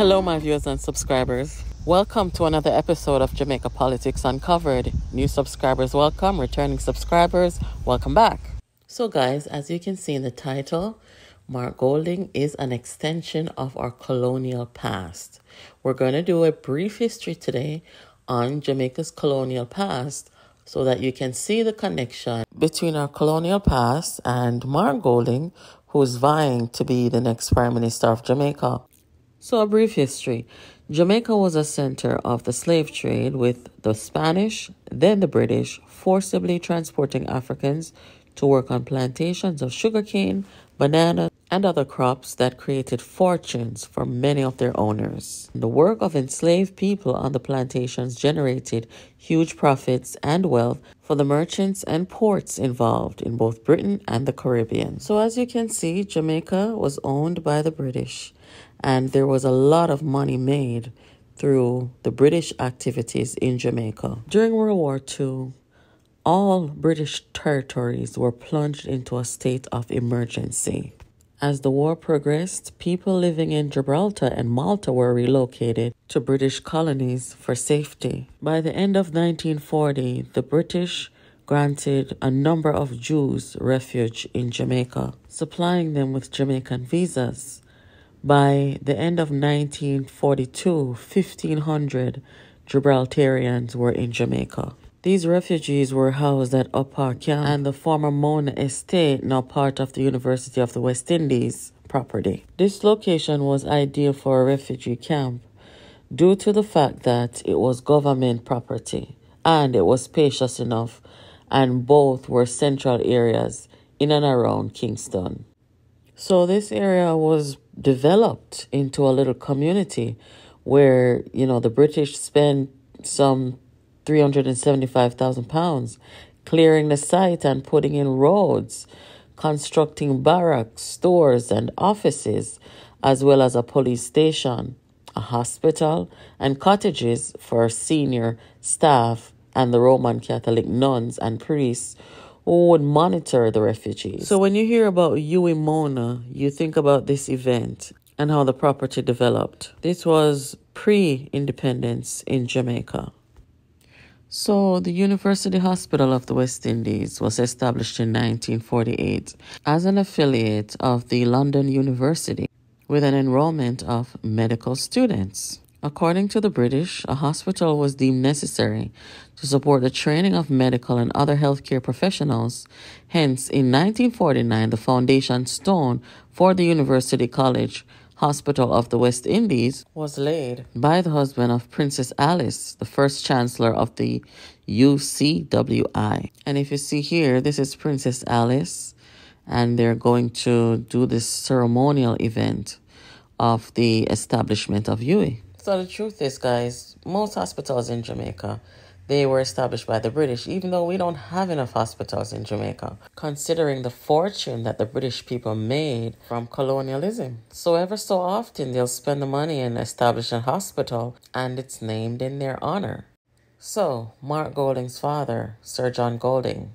Hello, my viewers and subscribers. Welcome to another episode of Jamaica Politics Uncovered. New subscribers, welcome. Returning subscribers, welcome back. So, guys, as you can see in the title, Mark Golding is an extension of our colonial past. We're going to do a brief history today on Jamaica's colonial past so that you can see the connection between our colonial past and Mark Golding, who is vying to be the next Prime Minister of Jamaica. So a brief history. Jamaica was a center of the slave trade, with the Spanish, then the British, forcibly transporting Africans to work on plantations of sugarcane, banana, and other crops that created fortunes for many of their owners. The work of enslaved people on the plantations generated huge profits and wealth for the merchants and ports involved in both Britain and the Caribbean. So as you can see, Jamaica was owned by the British, and there was a lot of money made through the British activities in Jamaica. During World War II, all British territories were plunged into a state of emergency. As the war progressed, people living in Gibraltar and Malta were relocated to British colonies for safety. By the end of 1940, the British granted a number of Jews refuge in Jamaica, supplying them with Jamaican visas. By the end of 1942, 1,500 Gibraltarians were in Jamaica. These refugees were housed at Upper Camp and the former Mona Estate, now part of the University of the West Indies property. This location was ideal for a refugee camp due to the fact that it was government property and it was spacious enough, and both were central areas in and around Kingston. So this area was developed into a little community where, the British spent some £375,000 clearing the site and putting in roads, constructing barracks, stores, and offices, as well as a police station, a hospital, and cottages for senior staff and the Roman Catholic nuns and priests who would monitor the refugees. So when you hear about Huey Mona, you think about this event and how the property developed. This was pre-independence in Jamaica. So the University Hospital of the West Indies was established in 1948 as an affiliate of the London University with an enrollment of medical students. According to the British, a hospital was deemed necessary to support the training of medical and other healthcare professionals. Hence, in 1949, the foundation stone for the University College Hospital of the West Indies was laid by the husband of Princess Alice, the first chancellor of the UCWI. And if you see here, this is Princess Alice, and they're going to do this ceremonial event of the establishment of UWI. So the truth is, guys, most hospitals in Jamaica, they were established by the British, even though we don't have enough hospitals in Jamaica, considering the fortune that the British people made from colonialism. So ever so often, they'll spend the money and establish a hospital, and it's named in their honor. So, Mark Golding's father, Sir John Golding,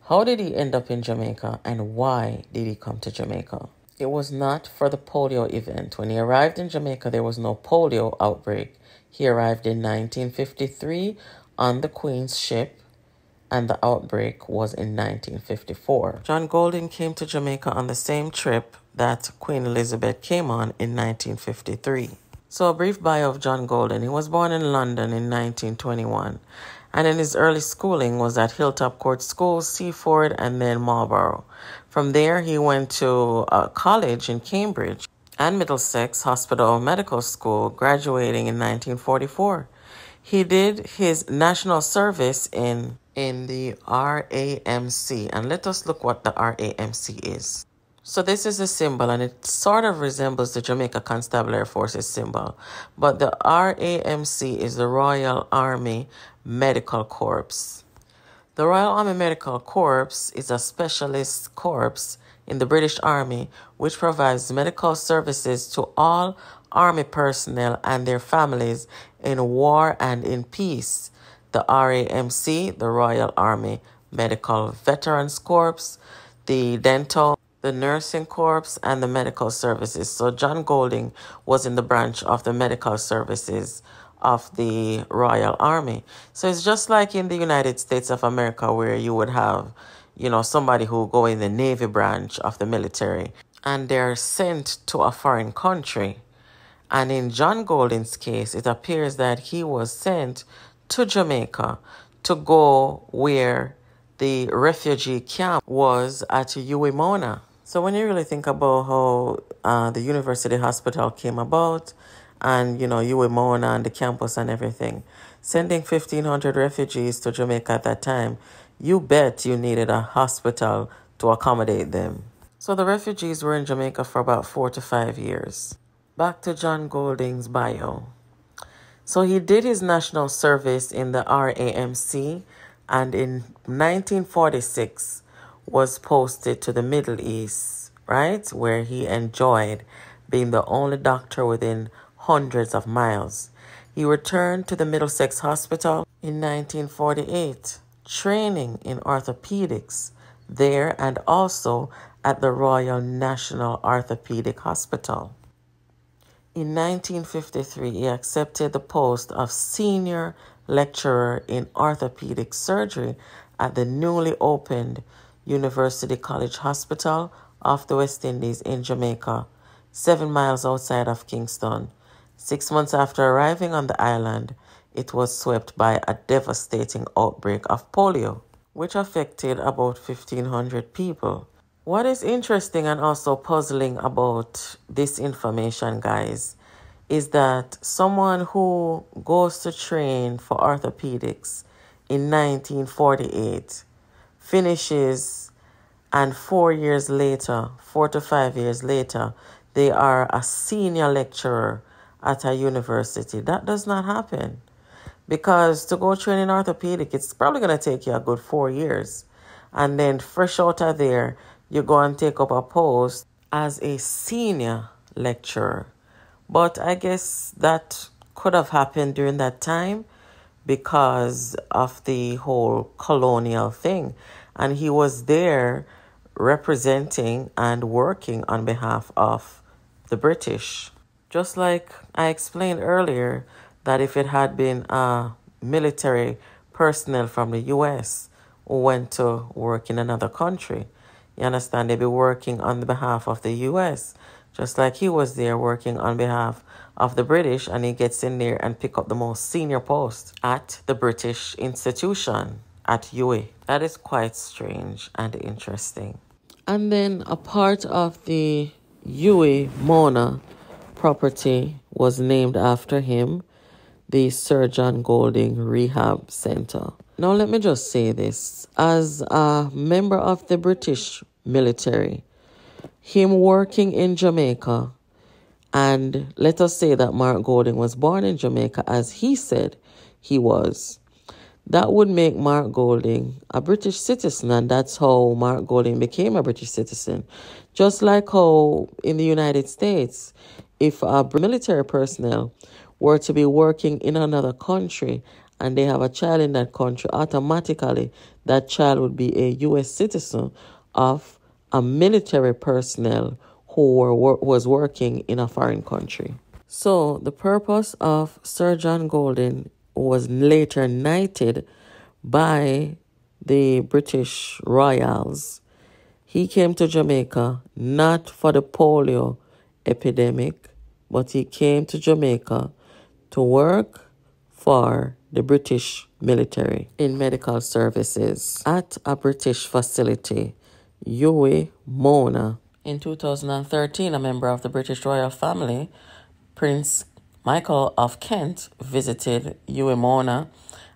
how did he end up in Jamaica, and why did he come to Jamaica? It was not for the polio event. When he arrived in Jamaica, there was no polio outbreak. He arrived in 1953 on the Queen's ship, and the outbreak was in 1954. John Golding came to Jamaica on the same trip that Queen Elizabeth came on in 1953. So a brief bio of John Golding. He was born in London in 1921, and in his early schooling was at Hilltop Court School, Seaford, and then Marlborough. From there, he went to college in Cambridge and Middlesex Hospital Medical School, graduating in 1944. He did his national service in the RAMC, and let us look what the RAMC is. So this is a symbol, and it sort of resembles the Jamaica Constabulary Forces symbol, but the RAMC is the Royal Army Medical Corps. The Royal Army Medical Corps is a specialist corps in the British Army which provides medical services to all Army personnel and their families in war and in peace. The RAMC, the Royal Army Medical Veterans Corps, the dental, the nursing corps, and the medical services. So John Golding was in the branch of the medical services of the Royal Army. So it's just like in the United States of America where you would have, somebody who go in the Navy branch of the military and they're sent to a foreign country. And in John Golding's case, it appears that he was sent to Jamaica to go where the refugee camp was at Uwimona. So when you really think about how the university hospital came about and, Uwimona and the campus and everything, sending 1,500 refugees to Jamaica at that time, you bet you needed a hospital to accommodate them. So the refugees were in Jamaica for about 4 to 5 years. Back to John Golding's bio. So he did his national service in the RAMC and in 1946 was posted to the Middle East, right, where he enjoyed being the only doctor within hundreds of miles. He returned to the Middlesex Hospital in 1948, training in orthopedics there and also at the Royal National Orthopedic Hospital. In 1953, he accepted the post of senior lecturer in orthopedic surgery at the newly opened University College Hospital off the West Indies in Jamaica, 7 miles outside of Kingston. 6 months after arriving on the island, it was swept by a devastating outbreak of polio, which affected about 1,500 people. What is interesting and also puzzling about this information, guys, is that someone who goes to train for orthopedics in 1948 finishes, and 4 years later, 4 to 5 years later, they are a senior lecturer at a university. That does not happen. Because to go train in orthopedic, it's probably going to take you a good 4 years. And then fresh out of there, you go and take up a post as a senior lecturer. But I guess that could have happened during that time because of the whole colonial thing. And he was there representing and working on behalf of the British. Just like I explained earlier, that if it had been military personnel from the U.S. who went to work in another country, you understand, they'd be working on the behalf of the U.S., just like he was there working on behalf of the British, and he gets in there and pick up the most senior post at the British institution at UA. That is quite strange and interesting. And then a part of the UA Mona property was named after him, the Sir John Golding Rehab Center. Now, let me just say this. As a member of the British military, him working in Jamaica, and let us say that Mark Golding was born in Jamaica, as he said he was, that would make Mark Golding a British citizen, and that's how Mark Golding became a British citizen. Just like how in the United States, if a military personnel were to be working in another country and they have a child in that country, automatically that child would be a U.S. citizen of a military personnel who was working in a foreign country. So the purpose of Sir John Golding was later knighted by the British Royals. He came to Jamaica not for the polio epidemic, but he came to Jamaica to work for the British military in medical services at a British facility, UA Mona. In 2013, a member of the British royal family, Prince Michael of Kent, visited UA Mona,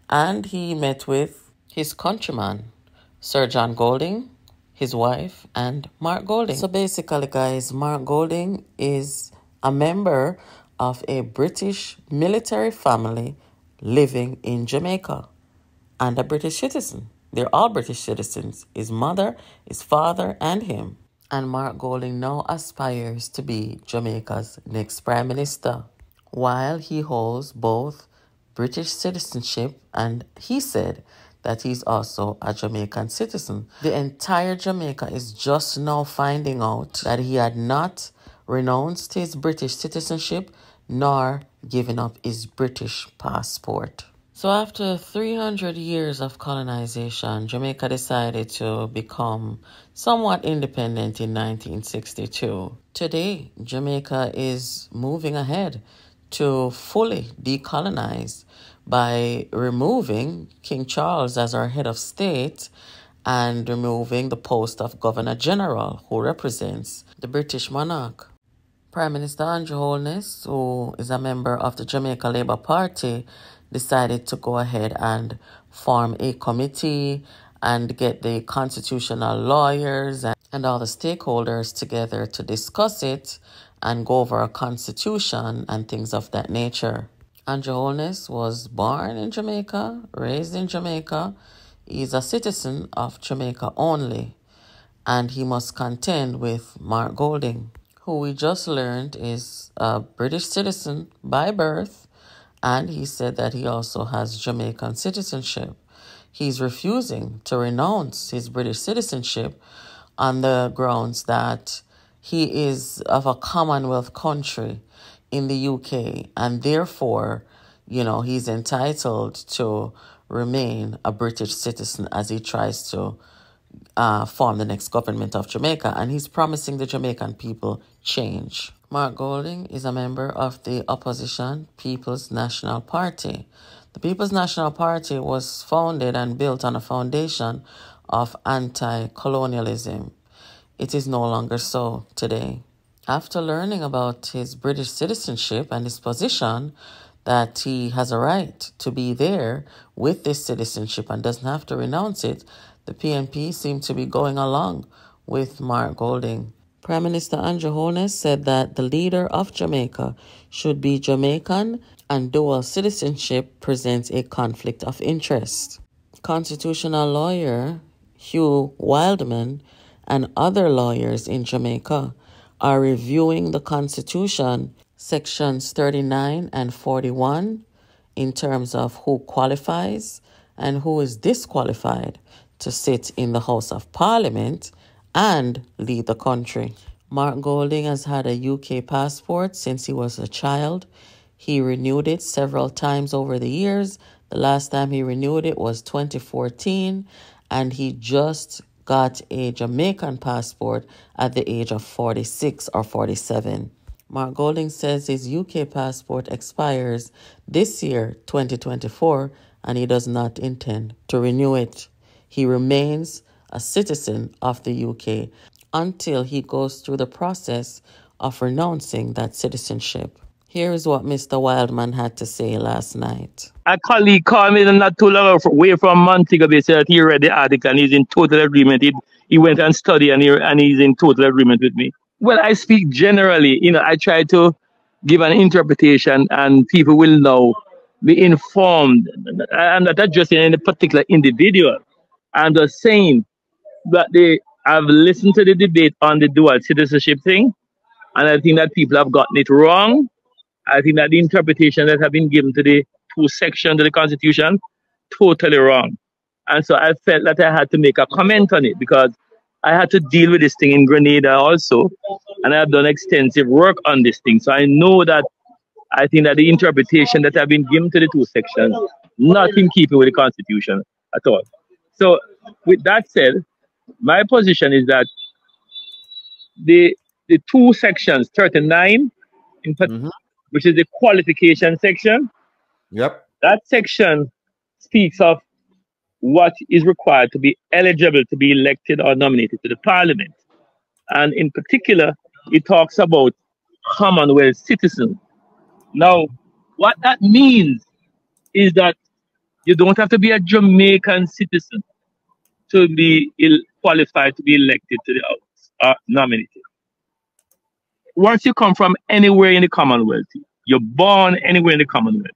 and he met with his countryman, Sir John Golding, his wife, and Mark Golding. So basically, guys, Mark Golding is a member of a British military family living in Jamaica and a British citizen. They're all British citizens. His mother, his father, and him. And Mark Golding now aspires to be Jamaica's next Prime Minister, while he holds both British citizenship, and he said that he's also a Jamaican citizen. The entire Jamaica is just now finding out that he had not renounced his British citizenship nor given up his British passport. So after 300 years of colonization, Jamaica decided to become somewhat independent in 1962. Today, Jamaica is moving ahead to fully decolonize by removing King Charles as our head of state and removing the post of Governor General, who represents the British monarch. Prime Minister Andrew Holness, who is a member of the Jamaica Labour Party, decided to go ahead and form a committee and get the constitutional lawyers and all the stakeholders together to discuss it and go over a constitution and things of that nature. Andrew Holness was born in Jamaica, raised in Jamaica. He's a citizen of Jamaica only, and he must contend with Mark Golding, who we just learned is a British citizen by birth, and he said that he also has Jamaican citizenship. He's refusing to renounce his British citizenship on the grounds that he is of a Commonwealth country in the UK, and therefore, he's entitled to remain a British citizen as he tries to form the next government of Jamaica, and he's promising the Jamaican people change. Mark Golding is a member of the opposition People's National Party. The People's National Party was founded and built on a foundation of anti-colonialism. It is no longer so today. After learning about his British citizenship and his position that he has a right to be there with this citizenship and doesn't have to renounce it, the PNP seemed to be going along with Mark Golding. Prime Minister Andrew Holness said that the leader of Jamaica should be Jamaican and dual citizenship presents a conflict of interest. Constitutional lawyer Hugh Wildman and other lawyers in Jamaica are reviewing the Constitution, sections 39 and 41, in terms of who qualifies and who is disqualified to sit in the House of Parliament and lead the country. Mark Golding has had a UK passport since he was a child. He renewed it several times over the years. The last time he renewed it was 2014, and he just got a Jamaican passport at the age of 46 or 47. Mark Golding says his UK passport expires this year, 2024, and he does not intend to renew it. He remains a citizen of the UK until he goes through the process of renouncing that citizenship. Here is what Mr. Wildman had to say last night. A colleague called me not too long away from Montego Bay, said he read the article and he's in total agreement. He went and studied and he's in total agreement with me. Well, I speak generally. I try to give an interpretation and people will know, be informed. I'm not addressing any particular individual. I'm just saying that I've listened to the debate on the dual citizenship thing, and I think that people have gotten it wrong. I think that the interpretation that have been given to the two sections of the Constitution, totally wrong. And so I felt that I had to make a comment on it because I had to deal with this thing in Grenada also, and I've done extensive work on this thing. So I know that I think that the interpretation that have been given to the two sections, not in keeping with the Constitution at all. So with that said, my position is that the two sections, 39, which is the qualification section, that section speaks of what is required to be eligible to be elected or nominated to the parliament. And in particular, it talks about Commonwealth citizens. Now, what that means is that you don't have to be a Jamaican citizen to be qualified to be elected to the House or nominated. Once you come from anywhere in the Commonwealth, you're born anywhere in the Commonwealth,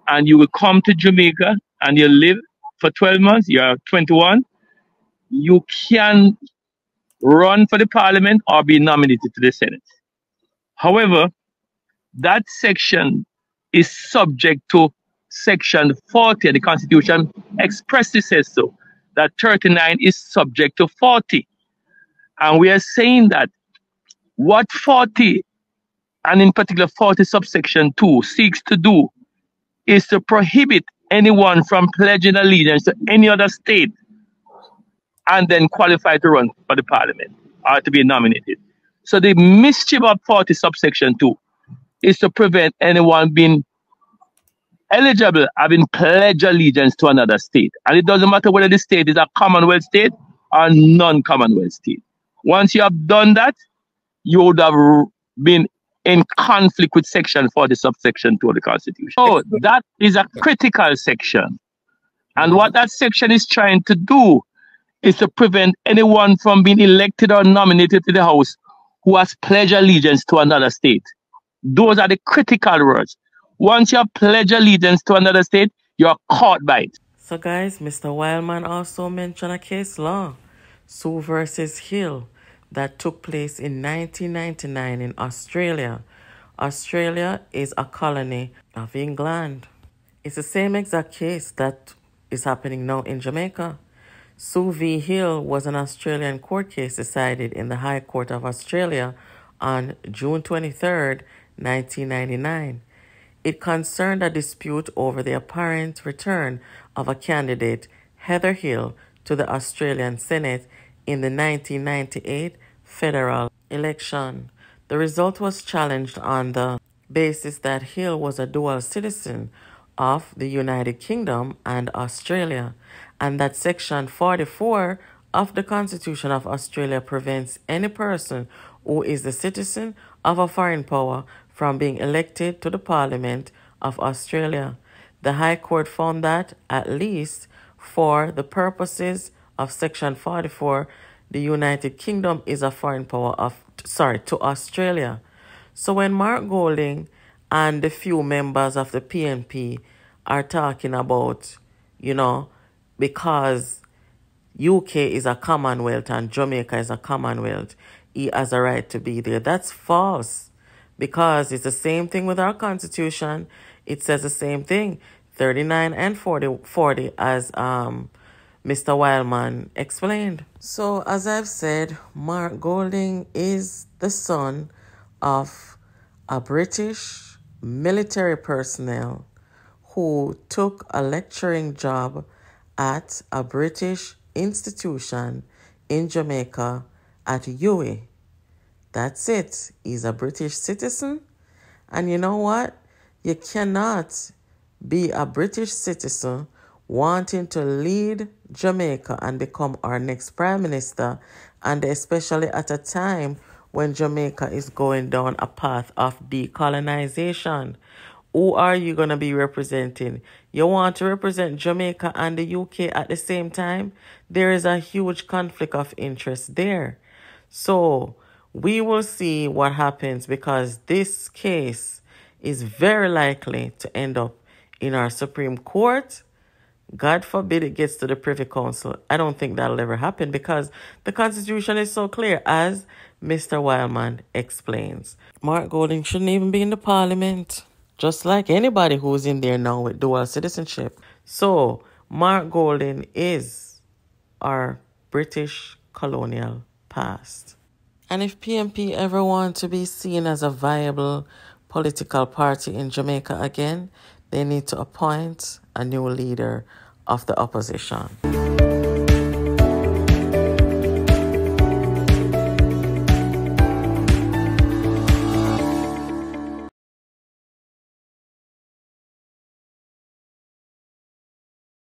and you will come to Jamaica and you live for 12 months, you're 21, you can run for the parliament or be nominated to the Senate. However, that section is subject to Section 40 of the Constitution expressly says so, that 39 is subject to 40. And we are saying that what 40, and in particular 40 subsection 2, seeks to do is to prohibit anyone from pledging allegiance to any other state and then qualify to run for the parliament or to be nominated. So the mischief of 40 subsection 2 is to prevent anyone being eligible having pledged allegiance to another state. And it doesn't matter whether the state is a Commonwealth state or non-Commonwealth state. Once you have done that, you would have been in conflict with section 40 subsection 2 of the Constitution. So that is a critical section. And what that section is trying to do is to prevent anyone from being elected or nominated to the House who has pledged allegiance to another state. Those are the critical words. Once you have pledged allegiance to another state, you're caught by it. So guys, Mr. Wildman also mentioned a case law, Sue versus Hill, that took place in 1999 in Australia. Australia is a colony of England. It's the same exact case that is happening now in Jamaica. Sue v. Hill was an Australian court case decided in the High Court of Australia on June 23, 1999. It concerned a dispute over the apparent return of a candidate, Heather Hill, to the Australian Senate in the 1998 federal election. The result was challenged on the basis that Hill was a dual citizen of the United Kingdom and Australia, and that Section 44 of the Constitution of Australia prevents any person who is the citizen of a foreign power from being elected to the Parliament of Australia. The High Court found that, at least for the purposes of Section 44, the United Kingdom is a foreign power to Australia. So when Mark Golding and the few members of the PNP are talking about, because UK is a Commonwealth and Jamaica is a Commonwealth, he has a right to be there. That's false, because it's the same thing with our Constitution. It says the same thing, 39 and 40 as Mr. Wildman explained. So as I've said, Mark Golding is the son of a British military personnel who took a lecturing job at a British institution in Jamaica at UWI. That's it. He's a British citizen. And you know what? You cannot be a British citizen wanting to lead Jamaica and become our next prime minister, and especially at a time when Jamaica is going down a path of decolonization. Who are you going to be representing? You want to represent Jamaica and the UK at the same time? There is a huge conflict of interest there. So we will see what happens, because this case is very likely to end up in our Supreme Court. God forbid it gets to the Privy Council. I don't think that'll ever happen, because the Constitution is so clear, as Mr. Wildman explains. Mark Golding shouldn't even be in the Parliament, just like anybody who's in there now with dual citizenship. So Mark Golding is our British colonial past. And if PNP ever want to be seen as a viable political party in Jamaica again, they need to appoint a new leader of the opposition.